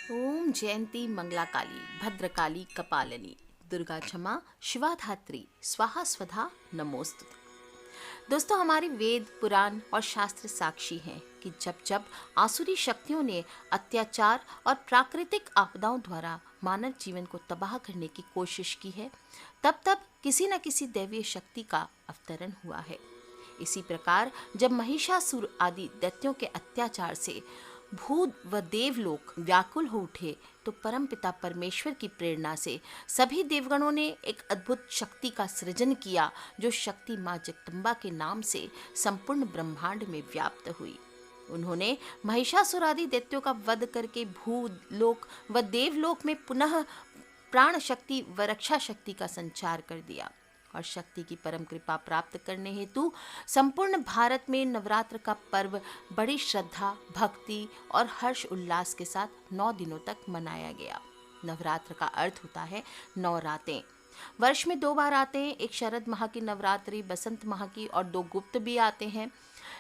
ओम जयंती मंगला काली भद्रकाली कपालिनी दुर्गा क्षमा शिवा धात्री स्वाहा स्वधा नमोस्तुते। दोस्तों, हमारे वेद पुराण और शास्त्र साक्षी हैं कि जब जब आसुरी शक्तियों ने अत्याचार और प्राकृतिक आपदाओं द्वारा मानव जीवन को तबाह करने की कोशिश की है, तब तब किसी न किसी दैवीय शक्ति का अवतरण हुआ है। इसी प्रकार जब महिषासुर आदि दैत्यों के अत्याचार से भूत व देवलोक व्याकुल हो उठे, तो परमपिता परमेश्वर की प्रेरणा से सभी देवगणों ने एक अद्भुत शक्ति का सृजन किया, जो शक्ति माँ जगदम्बा के नाम से संपूर्ण ब्रह्मांड में व्याप्त हुई। उन्होंने महिषासुर आदि दैत्यों का वध करके भूलोक व देवलोक में पुनः प्राण शक्ति व रक्षा शक्ति का संचार कर दिया और शक्ति की परम कृपा प्राप्त करने हेतु संपूर्ण भारत में नवरात्र का पर्व बड़ी श्रद्धा, भक्ति और हर्ष उल्लास के साथ 9 दिनों तक मनाया गया। नवरात्र का अर्थ होता है 9 रातें। वर्ष में 2 बार आते हैं, एक शरद माह की नवरात्रि, बसंत माह की, और 2 गुप्त भी आते हैं।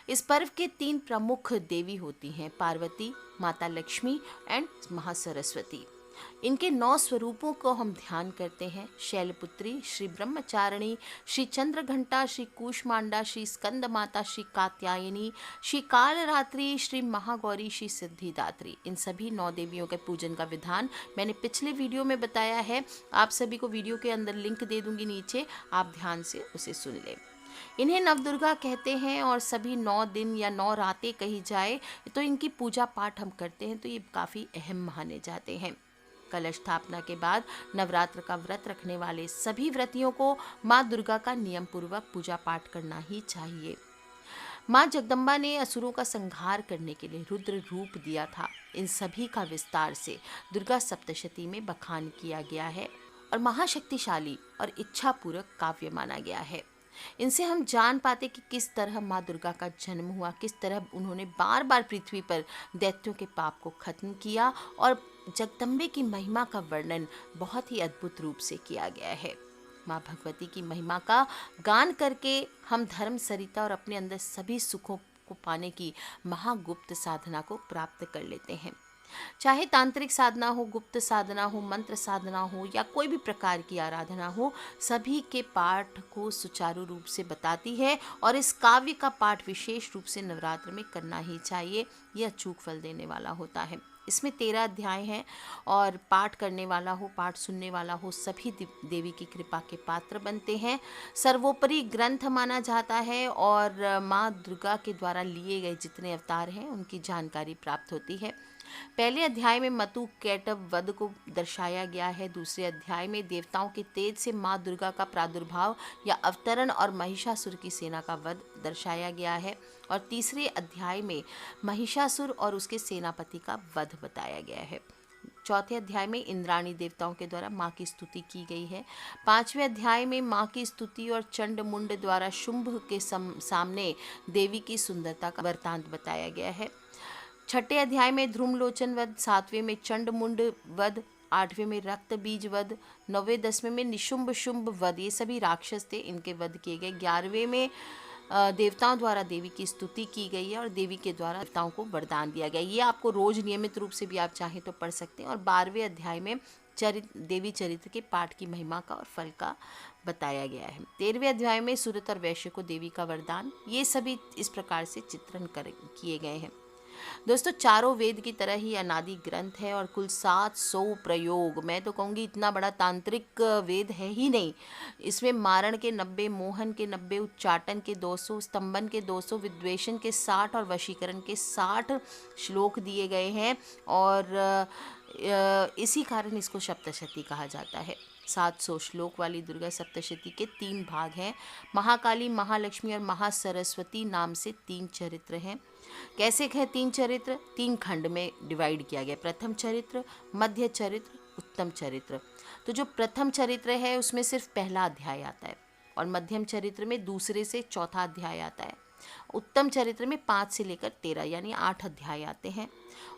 इस पर्व के 3 प्रमुख देवी होती हैं, पार्वती, माता लक्ष्मी एंड महासरस्वती। इनके 9 स्वरूपों को हम ध्यान करते हैं। शैलपुत्री, श्री ब्रह्मचारिणी, श्री चंद्रघंटा, श्री कूष्मांडा, श्री स्कंद माता, श्री कात्यायनी, श्री कालरात्रि, श्री महागौरी, श्री सिद्धिदात्री। इन सभी 9 देवियों के पूजन का विधान मैंने पिछले वीडियो में बताया है। आप सभी को वीडियो के अंदर लिंक दे दूंगी नीचे, आप ध्यान से उसे सुन लें। इन्हें नवदुर्गा कहते हैं और सभी 9 दिन या 9 रातें कही जाए तो इनकी पूजा पाठ हम करते हैं, तो ये काफ़ी अहम माने जाते हैं। कलश स्थापना के बाद नवरात्र का व्रत रखने वाले सभी व्रतियों को माँ दुर्गा का नियम पूर्वक पूजा पाठ करना ही चाहिए। माँ जगदम्बा ने असुरों का संहार करने के लिए रुद्र रूप दिया था। इन सभी का विस्तार से दुर्गा सप्तशती में बखान किया गया है और महाशक्तिशाली और इच्छापूर्वक काव्य माना गया है। इनसे हम जान पाते कि किस तरह माँ दुर्गा का जन्म हुआ, किस तरह उन्होंने बार बार पृथ्वी पर दैत्यों के पाप को खत्म किया, और जगदम्बे की महिमा का वर्णन बहुत ही अद्भुत रूप से किया गया है। माँ भगवती की महिमा का गान करके हम धर्म सरिता और अपने अंदर सभी सुखों को पाने की महागुप्त साधना को प्राप्त कर लेते हैं। चाहे तांत्रिक साधना हो, गुप्त साधना हो, मंत्र साधना हो या कोई भी प्रकार की आराधना हो, सभी के पाठ को सुचारू रूप से बताती है और इस काव्य का पाठ विशेष रूप से नवरात्र में करना ही चाहिए। यह अचूक फल देने वाला होता है। इसमें 13 अध्याय हैं और पाठ करने वाला हो, पाठ सुनने वाला हो, सभी देवी की कृपा के पात्र बनते हैं। सर्वोपरि ग्रंथ माना जाता है और माँ दुर्गा के द्वारा लिए गए जितने अवतार हैं उनकी जानकारी प्राप्त होती है। पहले अध्याय में मतु कैटव वध को दर्शाया गया है। दूसरे अध्याय में देवताओं के तेज से माँ दुर्गा का प्रादुर्भाव या अवतरण और महिषासुर की सेना का वध दर्शाया गया है, और तीसरे अध्याय में महिषासुर और उसके सेनापति का वध बताया गया है। चौथे अध्याय में इंद्राणी देवताओं के द्वारा माँ की स्तुति की गई है। 5वें अध्याय में माँ की स्तुति और चंड मुंड द्वारा शुंभ के सामने देवी की सुंदरता का वृत्तांत बताया गया है। 6ठे अध्याय में ध्रुमलोचन वध, 7वें में चंड मुंड वध, 8वें में रक्त बीज वध, 9वें 10वें में निशुंभ शुंभ वध, ये सभी राक्षस थे, इनके वध किए गए। 11वें में देवताओं द्वारा देवी की स्तुति की गई है और देवी के द्वारा देवताओं को वरदान दिया गया। ये आपको रोज नियमित रूप से भी आप चाहें तो पढ़ सकते हैं। और 12वें अध्याय में देवी चरित्र के पाठ की महिमा का और फल का बताया गया है। 13वें अध्याय में सूरत और वैश्य को देवी का वरदान, ये सभी इस प्रकार से चित्रण किए गए हैं। दोस्तों, चारों वेद की तरह ही अनादि ग्रंथ है और कुल 700 प्रयोग, मैं तो कहूँगी इतना बड़ा तांत्रिक वेद है ही नहीं। इसमें मारण के 90, मोहन के 90, उच्चाटन के 200, स्तंभन के 200, विद्वेषण के 60 और वशीकरण के 60 श्लोक दिए गए हैं और इसी कारण इसको सप्तशती कहा जाता है। 700 श्लोक वाली दुर्गा सप्तशती के 3 भाग हैं। महाकाली, महालक्ष्मी और महासरस्वती नाम से 3 चरित्र हैं। कैसे हैं 3 चरित्र? 3 खंड में डिवाइड किया गया। प्रथम चरित्र, मध्य चरित्र, उत्तम चरित्र। तो जो प्रथम चरित्र है उसमें सिर्फ पहला अध्याय आता है और मध्यम चरित्र में दूसरे से चौथा अध्याय आता है। उत्तम चरित्र में 5 से लेकर 13 यानी 8 अध्याय आते हैं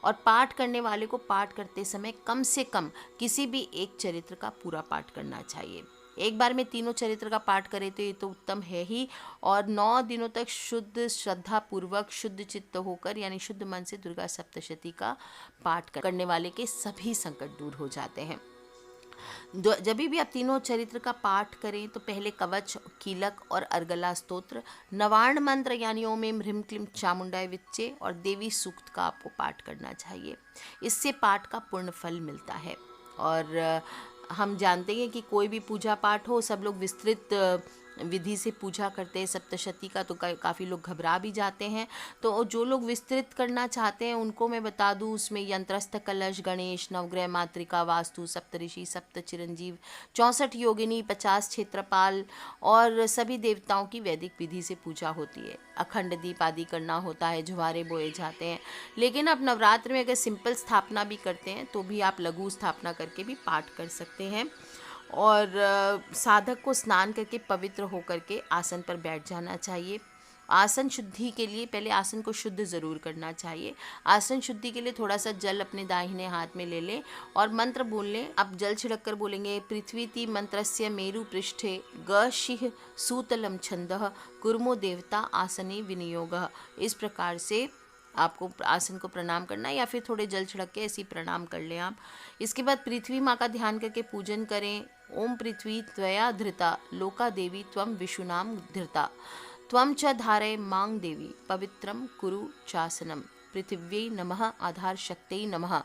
और पाठ करने वाले को पाठ करते समय कम से कम किसी भी एक चरित्र का पूरा पाठ करना चाहिए। एक बार में तीनों चरित्र का पाठ करें तो ये तो उत्तम है ही, और 9 दिनों तक शुद्ध श्रद्धा पूर्वक शुद्ध चित्त होकर यानी शुद्ध मन से दुर्गा सप्तशती का पाठ करने वाले के सभी संकट दूर हो जाते हैं। जब भी आप तीनों चरित्र का पाठ करें तो पहले कवच, कीलक और अर्गला स्तोत्र, नवार्ण मंत्र यानी ओम एम ह्रीम क्लीम चामुंडाय विच्चे और देवी सूक्त का आपको पाठ करना चाहिए। इससे पाठ का पूर्ण फल मिलता है। और हम जानते हैं कि कोई भी पूजा पाठ हो, सब लोग विस्तृत विधि से पूजा करते हैं सप्तशती का, तो काफ़ी लोग घबरा भी जाते हैं। तो जो लोग विस्तृत करना चाहते हैं उनको मैं बता दूं, उसमें यंत्रस्थ कलश, गणेश, नवग्रह मातृका, वास्तु, सप्तऋषि, सप्त चिरंजीव, 64 योगिनी, 50 क्षेत्रपाल और सभी देवताओं की वैदिक विधि से पूजा होती है। अखंड दीप आदि करना होता है, जुहारे बोए जाते हैं। लेकिन आप नवरात्र में अगर सिंपल स्थापना भी करते हैं तो भी आप लघु स्थापना करके भी पाठ कर सकते हैं। और साधक को स्नान करके पवित्र होकर के आसन पर बैठ जाना चाहिए। आसन शुद्धि के लिए पहले आसन को शुद्ध ज़रूर करना चाहिए। आसन शुद्धि के लिए थोड़ा सा जल अपने दाहिने हाथ में ले लें और मंत्र बोल लें। आप जल छिड़क कर बोलेंगे, पृथ्वीति मंत्रस्य मेरु पृष्ठे ग सूतलम छंदः कुर्मो देवता आसने विनियोगः। इस प्रकार से आपको आसन को प्रणाम करना है, या फिर थोड़े जल छिड़क के ऐसे ही प्रणाम कर लें आप। इसके बाद पृथ्वी माँ का ध्यान करके पूजन करें। ओम पृथ्वी त्वया धृता लोका देवी त्वम विशुनाम धृता त्वम च धारय मांग देवी पवित्रम कुरु चासनम पृथिव्यै नमः आधार शक्ति नमः।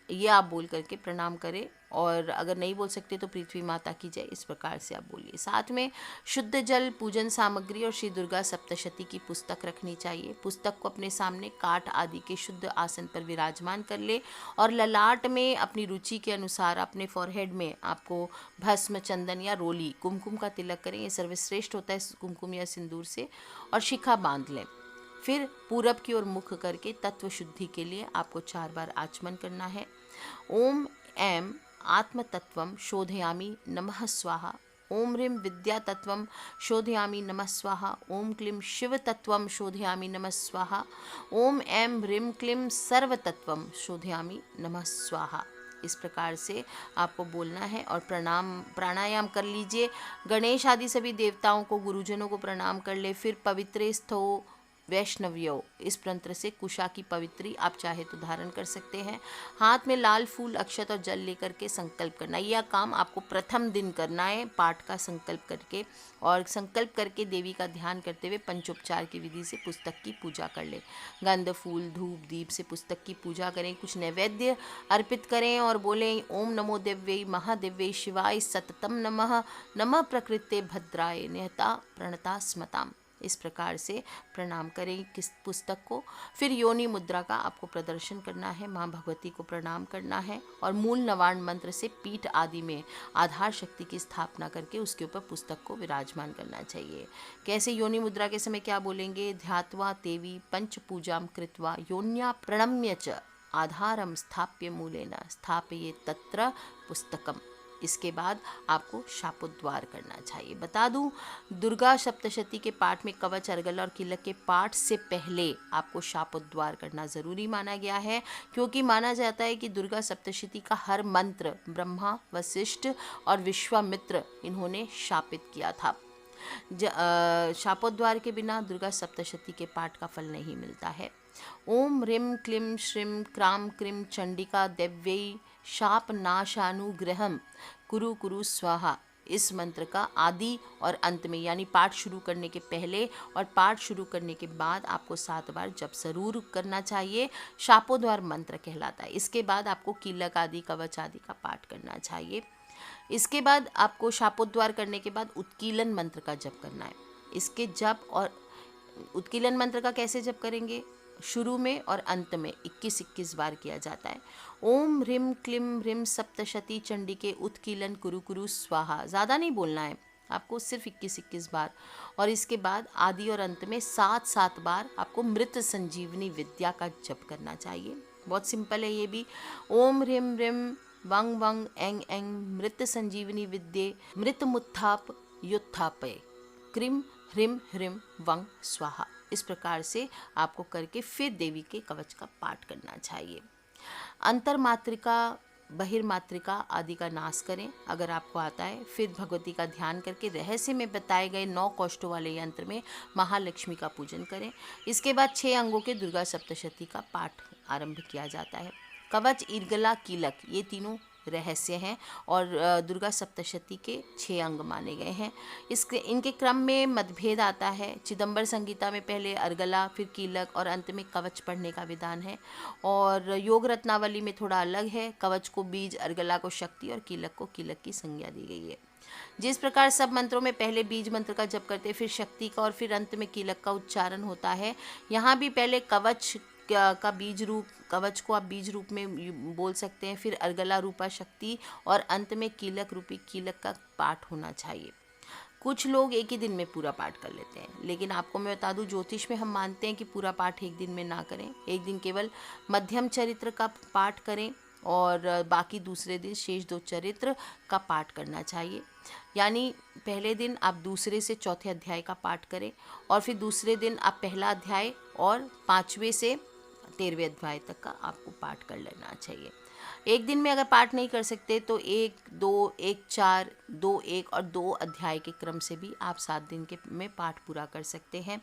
ये आप बोल करके प्रणाम करें। और अगर नहीं बोल सकते तो पृथ्वी माता की जय, इस प्रकार से आप बोलिए। साथ में शुद्ध जल, पूजन सामग्री और श्री दुर्गा सप्तशती की पुस्तक रखनी चाहिए। पुस्तक को अपने सामने काठ आदि के शुद्ध आसन पर विराजमान कर ले और ललाट में अपनी रुचि के अनुसार अपने फॉरहेड में आपको भस्म, चंदन या रोली, कुमकुम का तिलक करें। ये सर्वश्रेष्ठ होता है कुमकुम या सिंदूर से, और शिखा बांध लें। फिर पूरब की ओर मुख करके तत्व शुद्धि के लिए आपको 4 बार आचमन करना है। ओम ऐं आत्मतत्वं शोधयामि नमः स्वाहा। ओम ह्रीं विद्यातत्वं शोधयामि नमः स्वाहा। ओम क्लीं शिवतत्वं शोधयामि नमः स्वाहा। ओम ऐं ह्रीं क्लीं सर्वतत्वं शोधयामि नमः स्वाहा। इस प्रकार से आपको बोलना है और प्राणायाम कर लीजिए। गणेश आदि सभी देवताओं को, गुरुजनों को प्रणाम कर ले। फिर पवित्रे स्थो वैष्णव्यो, इस मंत्र से कुशा की पवित्री आप चाहे तो धारण कर सकते हैं। हाथ में लाल फूल, अक्षत और जल लेकर के संकल्प करना। यह काम आपको प्रथम दिन करना है पाठ का संकल्प करके, और संकल्प करके देवी का ध्यान करते हुए पंचोपचार की विधि से पुस्तक की पूजा कर लें। गंध, फूल, धूप, दीप से पुस्तक की पूजा करें। कुछ नैवेद्य अर्पित करें और बोलें ओम नमो दिव्यै महादिव्यै शिवाय सततम नमः, नमः प्रकृते भद्राय निहता प्रणता स्मताम। इस प्रकार से प्रणाम करें किस पुस्तक को। फिर योनि मुद्रा का आपको प्रदर्शन करना है, माँ भगवती को प्रणाम करना है और मूल नवार्ण मंत्र से पीठ आदि में आधार शक्ति की स्थापना करके उसके ऊपर पुस्तक को विराजमान करना चाहिए। कैसे योनि मुद्रा के समय क्या बोलेंगे? ध्यात्वा देवी पंच पूजाम कृत्वा योन्या प्रणम्य च आधारम स्थाप्य मूलेन स्थापये तत्र पुस्तकम। इसके बाद आपको शापोद्वार करना चाहिए। बता दूं, दुर्गा सप्तशती के पाठ में कवच, अर्गल और किलक के पाठ से पहले आपको शापोद्वार करना ज़रूरी माना गया है, क्योंकि माना जाता है कि दुर्गा सप्तशती का हर मंत्र ब्रह्मा, वशिष्ठ और विश्वामित्र इन्होंने शापित किया था। शापोद्वार के बिना दुर्गा सप्तशती के पाठ का फल नहीं मिलता है। ओम ह्रीं क्लीं श्रीं क्रां क्रीं चंडिका देव्यै शाप नाशानुग्रहम कुरु कुरु स्वाहा। इस मंत्र का आदि और अंत में, यानी पाठ शुरू करने के पहले और पाठ शुरू करने के बाद आपको 7 बार जप जरूर करना चाहिए। शापोद्वार मंत्र कहलाता है। इसके बाद आपको कीलक आदि, कवच आदि का पाठ करना चाहिए। इसके बाद आपको शापोद्वार करने के बाद उत्कीलन मंत्र का जप करना है। इसके जप और उत्कीलन मंत्र का कैसे जप करेंगे? शुरू में और अंत में 21-21 बार किया जाता है। ओम ह्रीं क्लीं ह्रीं सप्तशती चंडिके उत्कीलन कुरु कुरु स्वाहा। ज़्यादा नहीं बोलना है आपको, सिर्फ 21-21 बार। और इसके बाद आदि और अंत में 7-7 बार आपको मृत संजीवनी विद्या का जप करना चाहिए। बहुत सिंपल है ये भी। ओम ह्रीं ह्रीं वंग वंग एंग एंग मृत संजीवनी विद्ये मृत मुत्थाप युत्थापय क्रीं ह्रीं ह्रीं वंग स्वाहा। इस प्रकार से आपको करके फिर देवी के कवच का पाठ करना चाहिए। अंतर्मात्रिका बहिर्मातृका आदि का नाश करें अगर आपको आता है। फिर भगवती का ध्यान करके रहस्य में बताए गए 9 कौष्टों वाले यंत्र में महालक्ष्मी का पूजन करें। इसके बाद 6 अंगों के दुर्गा सप्तशती का पाठ आरंभ किया जाता है। कवच, ईर्गला, कीलक ये तीनों रहस्य हैं और दुर्गा सप्तशती के 6 अंग माने गए हैं। इनके क्रम में मतभेद आता है। चिदंबर संगीता में पहले अर्गला, फिर कीलक और अंत में कवच पढ़ने का विधान है। और योग रत्नावली में थोड़ा अलग है। कवच को बीज, अर्गला को शक्ति और कीलक को कीलक की संज्ञा दी गई है। जिस प्रकार सब मंत्रों में पहले बीज मंत्र का जप करते, फिर शक्ति का और फिर अंत में कीलक का उच्चारण होता है, यहाँ भी पहले कवच का बीज रूप, कवच को आप बीज रूप में बोल सकते हैं, फिर अर्गला रूपा शक्ति और अंत में कीलक रूपी कीलक का पाठ होना चाहिए। कुछ लोग एक ही दिन में पूरा पाठ कर लेते हैं, लेकिन आपको मैं बता दूं, ज्योतिष में हम मानते हैं कि पूरा पाठ एक दिन में ना करें। एक दिन केवल मध्यम चरित्र का पाठ करें और बाकी दूसरे दिन शेष 2 चरित्र का पाठ करना चाहिए। यानी पहले दिन आप दूसरे से चौथे अध्याय का पाठ करें और फिर दूसरे दिन आप पहला अध्याय और 5वें से 13वें अध्याय तक का आपको पाठ कर लेना चाहिए। एक दिन में अगर पाठ नहीं कर सकते तो 1, 2, 1, 4, 2, 1 और 2 अध्याय के क्रम से भी आप 7 दिन के में पाठ पूरा कर सकते हैं।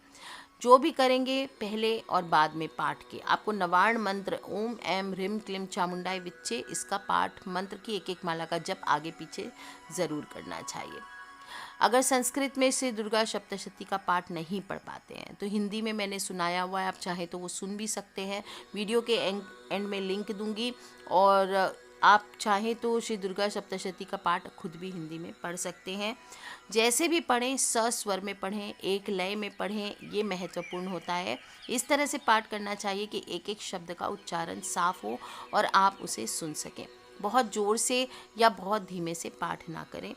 जो भी करेंगे पहले और बाद में पाठ के आपको नवार्ण मंत्र ओम ऐं ह्रीं क्लीं चामुंडाय विच्चे, इसका पाठ मंत्र की एक माला का जप आगे पीछे ज़रूर करना चाहिए। अगर संस्कृत में से दुर्गा सप्तशती का पाठ नहीं पढ़ पाते हैं तो हिंदी में मैंने सुनाया हुआ है, आप चाहे तो वो सुन भी सकते हैं। वीडियो के एंड में लिंक दूंगी और आप चाहें तो श्री दुर्गा सप्तशती का पाठ खुद भी हिंदी में पढ़ सकते हैं। जैसे भी पढ़ें सस्वर में पढ़ें, एक लय में पढ़ें, ये महत्वपूर्ण होता है। इस तरह से पाठ करना चाहिए कि एक एक शब्द का उच्चारण साफ हो और आप उसे सुन सकें। बहुत ज़ोर से या बहुत धीमे से पाठ ना करें।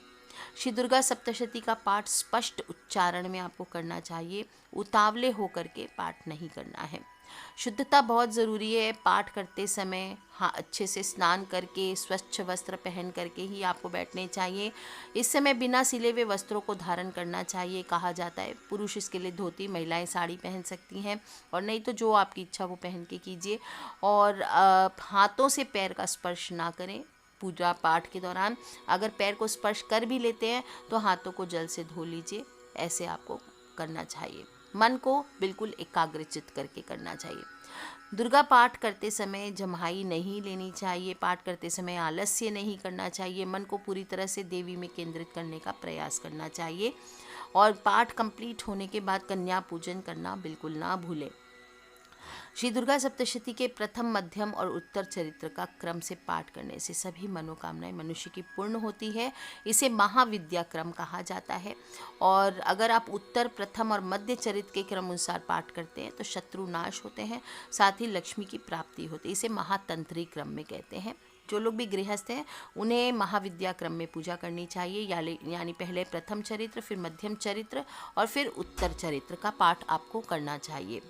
श्री दुर्गा सप्तशती का पाठ स्पष्ट उच्चारण में आपको करना चाहिए, उतावले होकर के पाठ नहीं करना है। शुद्धता बहुत ज़रूरी है। पाठ करते समय अच्छे से स्नान करके स्वच्छ वस्त्र पहन करके ही आपको बैठने चाहिए। इस समय बिना सिले हुए वस्त्रों को धारण करना चाहिए। कहा जाता है पुरुष इसके लिए धोती, महिलाएं साड़ी पहन सकती हैं और नहीं तो जो आपकी इच्छा वो पहन के कीजिए। और हाथों से पैर का स्पर्श ना करें पूजा पाठ के दौरान। अगर पैर को स्पर्श कर भी लेते हैं तो हाथों को जल से धो लीजिए। ऐसे आपको करना चाहिए। मन को बिल्कुल एकाग्रचित करके करना चाहिए। दुर्गा पाठ करते समय जम्हाई नहीं लेनी चाहिए। पाठ करते समय आलस्य नहीं करना चाहिए। मन को पूरी तरह से देवी में केंद्रित करने का प्रयास करना चाहिए और पाठ कंप्लीट होने के बाद कन्या पूजन करना बिल्कुल ना भूलें। श्री दुर्गा सप्तशती के प्रथम, मध्यम और उत्तर चरित्र का क्रम से पाठ करने से सभी मनोकामनाएं मनुष्य की पूर्ण होती है। इसे महाविद्या क्रम कहा जाता है। और अगर आप उत्तर, प्रथम और मध्य चरित्र के क्रम अनुसार पाठ करते हैं तो शत्रु नाश होते हैं, साथ ही लक्ष्मी की प्राप्ति होती है। इसे महातंत्री क्रम में कहते हैं। जो लोग भी गृहस्थ हैं उन्हें महाविद्या क्रम में पूजा करनी चाहिए, यानी पहले प्रथम चरित्र, फिर मध्यम चरित्र और फिर उत्तर चरित्र का पाठ आपको करना चाहिए।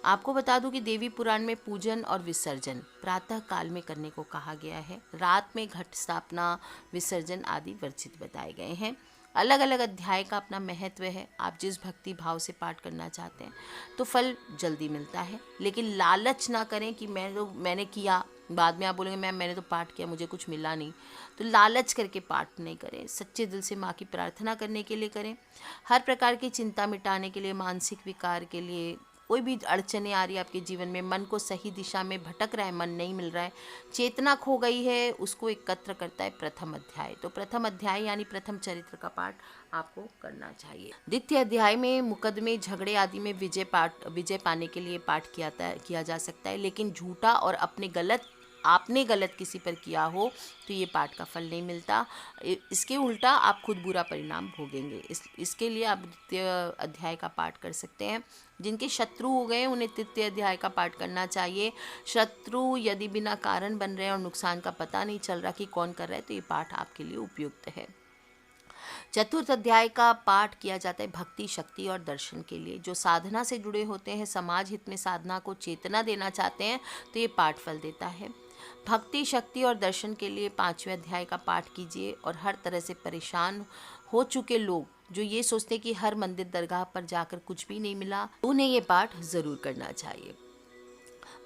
आपको बता दूं कि देवी पुराण में पूजन और विसर्जन प्रातः काल में करने को कहा गया है। रात में घट स्थापना, विसर्जन आदि वर्जित बताए गए हैं। अलग अलग अध्याय का अपना महत्व है। आप जिस भक्ति भाव से पाठ करना चाहते हैं तो फल जल्दी मिलता है, लेकिन लालच ना करें कि मैंने किया, बाद में आप बोलेंगे मैंने तो पाठ किया मुझे कुछ मिला नहीं। तो लालच करके पाठ नहीं करें। सच्चे दिल से माँ की प्रार्थना करने के लिए करें। हर प्रकार की चिंता मिटाने के लिए, मानसिक विकार के लिए, कोई भी अड़चने आ रही है आपके जीवन में, मन को सही दिशा में भटक रहा है, मन नहीं मिल रहा है, चेतना खो गई है, उसको एकत्र करता है प्रथम अध्याय। तो प्रथम अध्याय यानी प्रथम चरित्र का पाठ आपको करना चाहिए। द्वितीय अध्याय में मुकदमे, झगड़े आदि में विजय पाने के लिए पाठ किया जा सकता है, लेकिन झूठा और आपने गलत किसी पर किया हो तो ये पाठ का फल नहीं मिलता। इसके उल्टा आप खुद बुरा परिणाम भोगेंगे। इसके लिए आप द्वितीय अध्याय का पाठ कर सकते हैं। जिनके शत्रु हो गए उन्हें तृतीय अध्याय का पाठ करना चाहिए। शत्रु यदि बिना कारण बन रहे हैं और नुकसान का पता नहीं चल रहा कि कौन कर रहा है तो ये पाठ आपके लिए उपयुक्त है। चतुर्थ अध्याय का पाठ किया जाता है भक्ति, शक्ति और दर्शन के लिए। जो साधना से जुड़े होते हैं, समाज हित में साधना को चेतना देना चाहते हैं तो ये पाठ फल देता है। भक्ति, शक्ति और दर्शन के लिए 5वें अध्याय का पाठ कीजिए। और हर तरह से परेशान हो चुके लोग जो ये सोचते कि हर मंदिर दरगाह पर जाकर कुछ भी नहीं मिला, उन्हें ये पाठ ज़रूर करना चाहिए।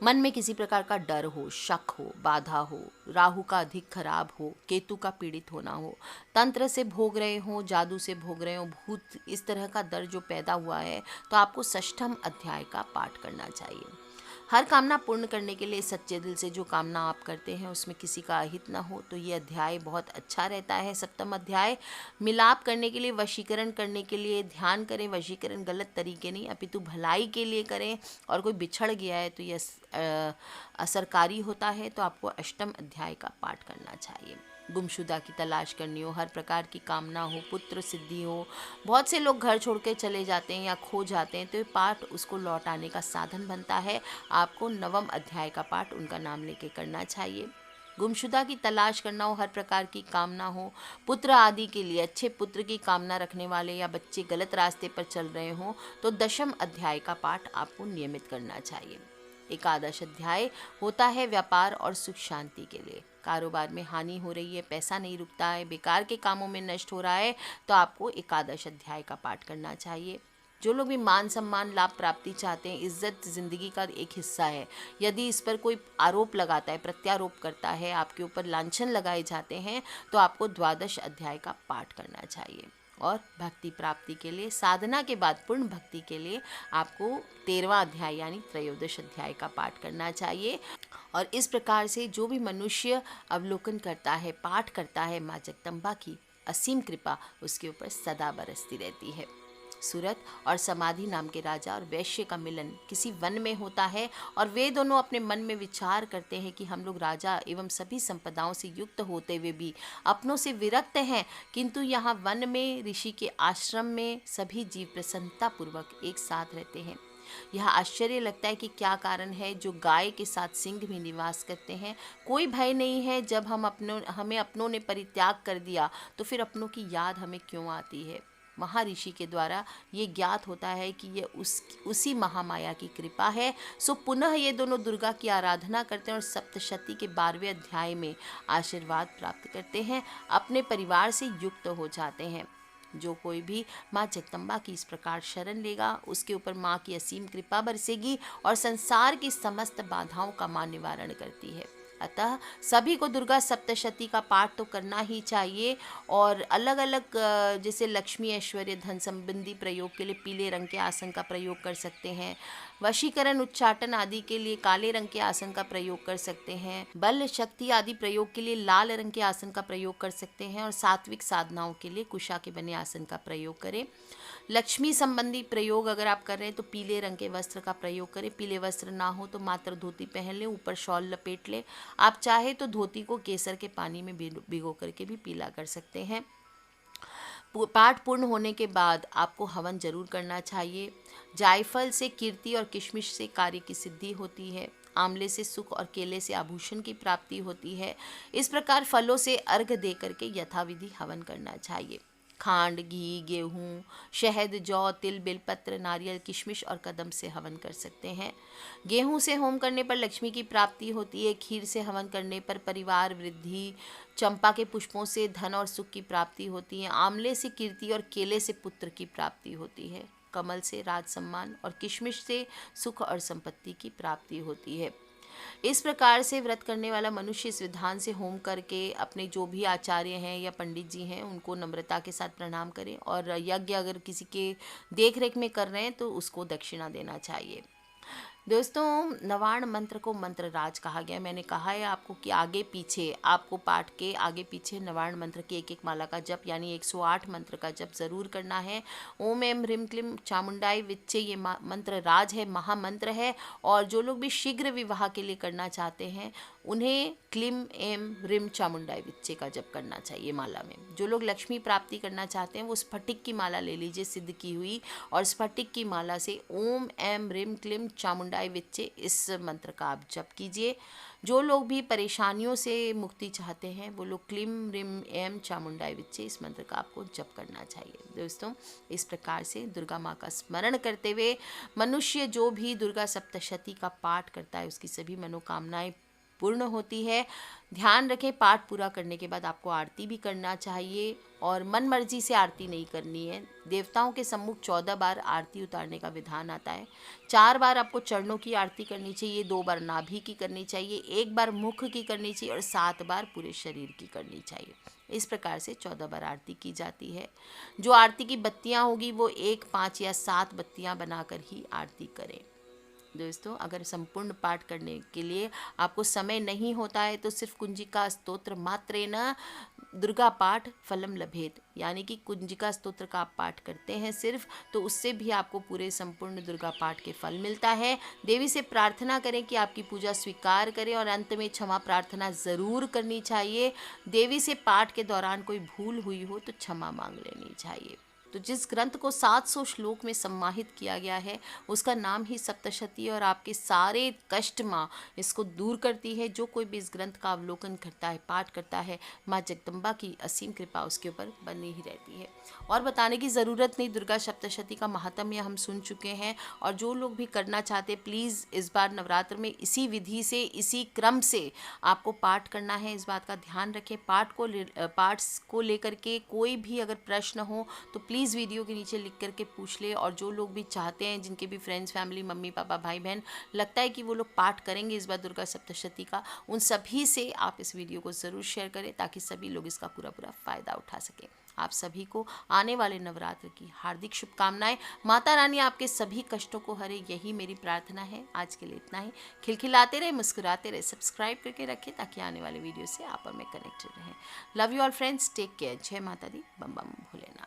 मन में किसी प्रकार का डर हो, शक हो, बाधा हो, राहु का अधिक खराब हो, केतु का पीड़ित होना हो, तंत्र से भोग रहे हो, जादू से भोग रहे हो, भूत, इस तरह का डर जो पैदा हुआ है, तो आपको षष्ठम अध्याय का पाठ करना चाहिए। हर कामना पूर्ण करने के लिए सच्चे दिल से जो कामना आप करते हैं उसमें किसी का अहित ना हो, तो ये अध्याय बहुत अच्छा रहता है। सप्तम अध्याय मिलाप करने के लिए, वशीकरण करने के लिए ध्यान करें। वशीकरण गलत तरीके नहीं अपितु भलाई के लिए करें। और कोई बिछड़ गया है तो यह असरकारी होता है, तो आपको अष्टम अध्याय का पाठ करना चाहिए। गुमशुदा की तलाश करनी हो, हर प्रकार की कामना हो, पुत्र सिद्धि हो, बहुत से लोग घर छोड़ के चले जाते हैं या खो जाते हैं, तो ये पाठ उसको लौट आने का साधन बनता है। आपको नवम अध्याय का पाठ उनका नाम लेके करना चाहिए। गुमशुदा की तलाश करना हो, हर प्रकार की कामना हो, पुत्र आदि के लिए, अच्छे पुत्र की कामना रखने वाले या बच्चे गलत रास्ते पर चल रहे हों, तो दशम अध्याय का पाठ आपको नियमित करना चाहिए। एकादश अध्याय होता है व्यापार और सुख शांति के लिए। कारोबार में हानि हो रही है, पैसा नहीं रुकता है, बेकार के कामों में नष्ट हो रहा है, तो आपको एकादश अध्याय का पाठ करना चाहिए। जो लोग भी मान सम्मान लाभ प्राप्ति चाहते हैं, इज्जत जिंदगी का एक हिस्सा है, यदि इस पर कोई आरोप लगाता है, प्रत्यारोप करता है, आपके ऊपर लांछन लगाए जाते हैं, तो आपको द्वादश अध्याय का पाठ करना चाहिए। और भक्ति प्राप्ति के लिए, साधना के बाद पूर्ण भक्ति के लिए आपको 13वां अध्याय यानी त्रयोदश अध्याय का पाठ करना चाहिए। और इस प्रकार से जो भी मनुष्य अवलोकन करता है, पाठ करता है, माँ जगदम्बा की असीम कृपा उसके ऊपर सदा बरसती रहती है। सूरत और समाधि नाम के राजा और वैश्य का मिलन किसी वन में होता है, और वे दोनों अपने मन में विचार करते हैं कि हम लोग राजा एवं सभी संपदाओं से युक्त होते हुए भी अपनों से विरक्त हैं, किंतु यहाँ वन में ऋषि के आश्रम में सभी जीव प्रसन्नता पूर्वक एक साथ रहते हैं। यह आश्चर्य लगता है कि क्या कारण है जो गाय के साथ सिंह भी निवास करते हैं। कोई भय नहीं है, जब हमें अपनों ने परित्याग कर दिया तो फिर अपनों की याद हमें क्यों आती है। महर्षि के द्वारा ये ज्ञात होता है कि ये उसी महामाया की कृपा है। सो पुनः ये दोनों दुर्गा की आराधना करते हैं और सप्तशती के 12वें अध्याय में आशीर्वाद प्राप्त करते हैं, अपने परिवार से युक्त हो जाते हैं। जो कोई भी माँ जगदम्बा की इस प्रकार शरण लेगा, उसके ऊपर माँ की असीम कृपा बरसेगी और संसार की समस्त बाधाओं का माँ निवारण करती है। अतः सभी को दुर्गा सप्तशती का पाठ तो करना ही चाहिए। और अलग अलग जैसे लक्ष्मी ऐश्वर्य धन संबंधी प्रयोग के लिए पीले रंग के आसन का प्रयोग कर सकते हैं। वशीकरण उच्चाटन आदि के लिए काले रंग के आसन का प्रयोग कर सकते हैं। बल शक्ति आदि प्रयोग के लिए लाल रंग के आसन का प्रयोग कर सकते हैं। और सात्विक साधनाओं के लिए कुशा के बने आसन का प्रयोग करें। लक्ष्मी संबंधी प्रयोग अगर आप कर रहे हैं तो पीले रंग के वस्त्र का प्रयोग करें। पीले वस्त्र ना हो तो मात्र धोती पहन लें, ऊपर शॉल लपेट लें। आप चाहे तो धोती को केसर के पानी में भिगो करके भी पीला कर सकते हैं। पाठ पूर्ण होने के बाद आपको हवन जरूर करना चाहिए। जायफल से कीर्ति और किशमिश से कार्य की सिद्धि होती है। आंवले से सुख और केले से आभूषण की प्राप्ति होती है। इस प्रकार फलों से अर्घ दे करके यथाविधि हवन करना चाहिए। खांड, घी, गेहूँ, शहद, जौ, तिल, बेलपत्र, नारियल, किशमिश और कदम से हवन कर सकते हैं। गेहूँ से होम करने पर लक्ष्मी की प्राप्ति होती है। खीर से हवन करने पर परिवार वृद्धि, चंपा के पुष्पों से धन और सुख की प्राप्ति होती है। आंवले से कीर्ति और केले से पुत्र की प्राप्ति होती है। कमल से राज सम्मान और किशमिश से सुख और संपत्ति की प्राप्ति होती है। इस प्रकार से व्रत करने वाला मनुष्य इस विधान से होम करके अपने जो भी आचार्य हैं या पंडित जी हैं उनको नम्रता के साथ प्रणाम करें। और यज्ञ अगर किसी के देख रेख में कर रहे हैं तो उसको दक्षिणा देना चाहिए। दोस्तों, नवाण मंत्र को मंत्र राज कहा गया। मैंने कहा है आपको कि आगे पीछे आपको पाठ के आगे पीछे नवाण मंत्र की एक एक माला का जप यानी 108 मंत्र का जप जरूर करना है। ओम एम ह्रीम क्लीम चामुंडाई विच्चे ये मंत्र राज है, महामंत्र है। और जो लोग भी शीघ्र विवाह के लिए करना चाहते हैं उन्हें क्लीम एम ह्रीम चामुंडाई विच्चे का जप करना चाहिए माला में। जो लोग लक्ष्मी प्राप्ति करना चाहते हैं वो स्फटिक की माला ले लीजिए, सिद्ध की हुई, और स्फटिक की माला से ओम एम ह्रीम क्लीम चामुंडाई विच्चे इस मंत्र का आप जप कीजिए। जो लोग भी परेशानियों से मुक्ति चाहते हैं वो लोग क्लीम रिम एम चामुंडाई विच्चे इस मंत्र का आपको जप करना चाहिए। दोस्तों, इस प्रकार से दुर्गा माँ का स्मरण करते हुए मनुष्य जो भी दुर्गा सप्तशती का पाठ करता है उसकी सभी मनोकामनाएं पूर्ण होती है। ध्यान रखें, पाठ पूरा करने के बाद आपको आरती भी करना चाहिए और मन मर्जी से आरती नहीं करनी है। देवताओं के सम्मुख 14 बार आरती उतारने का विधान आता है। 4 बार आपको चरणों की आरती करनी चाहिए, 2 बार नाभि की करनी चाहिए, 1 बार मुख की करनी चाहिए और 7 बार पूरे शरीर की करनी चाहिए। इस प्रकार से 14 बार आरती की जाती है। जो आरती की बत्तियां होगी वो 1, 5 या 7 बत्तियां बनाकर ही आरती करें। दोस्तों, अगर संपूर्ण पाठ करने के लिए आपको समय नहीं होता है तो सिर्फ कुंजिका स्तोत्र मात्रेण दुर्गा पाठ फलम लभेत, यानी कि कुंजिका स्तोत्र का आप पाठ करते हैं सिर्फ, तो उससे भी आपको पूरे संपूर्ण दुर्गा पाठ के फल मिलता है। देवी से प्रार्थना करें कि आपकी पूजा स्वीकार करें और अंत में क्षमा प्रार्थना ज़रूर करनी चाहिए। देवी से पाठ के दौरान कोई भूल हुई हो तो क्षमा मांग लेनी चाहिए। तो जिस ग्रंथ को 700 श्लोक में सम्माहित किया गया है उसका नाम ही सप्तशती है और आपके सारे कष्ट माँ इसको दूर करती है। जो कोई भी इस ग्रंथ का अवलोकन करता है, पाठ करता है, माँ जगदम्बा की असीम कृपा उसके ऊपर बनी ही रहती है। और बताने की ज़रूरत नहीं, दुर्गा सप्तशती का महात्म्य हम सुन चुके हैं। और जो लोग भी करना चाहते प्लीज़ इस बार नवरात्र में इसी विधि से, इसी क्रम से आपको पाठ करना है। इस बात का ध्यान रखें। पाठ को लेकर के कोई भी अगर प्रश्न हो तो प्लीज़ वीडियो के नीचे लिख करके पूछ ले। और जो लोग भी चाहते हैं, जिनके भी फ्रेंड्स, फैमिली, मम्मी पापा, भाई बहन लगता है कि वो लोग पाठ करेंगे इस बार दुर्गा सप्तशती का, उन सभी से आप इस वीडियो को ज़रूर शेयर करें ताकि सभी लोग इसका पूरा फ़ायदा उठा सकें। आप सभी को आने वाले नवरात्र की हार्दिक शुभकामनाएं। माता रानी आपके सभी कष्टों को हरे, यही मेरी प्रार्थना है। आज के लिए इतना ही। खिलखिलाते रहे, मुस्कुराते रहे, सब्सक्राइब करके रखें ताकि आने वाले वीडियो से आप और मैं कनेक्टेड रहें। Love you all friends, take care. जय माता दी, बम बम भोलेनाथ।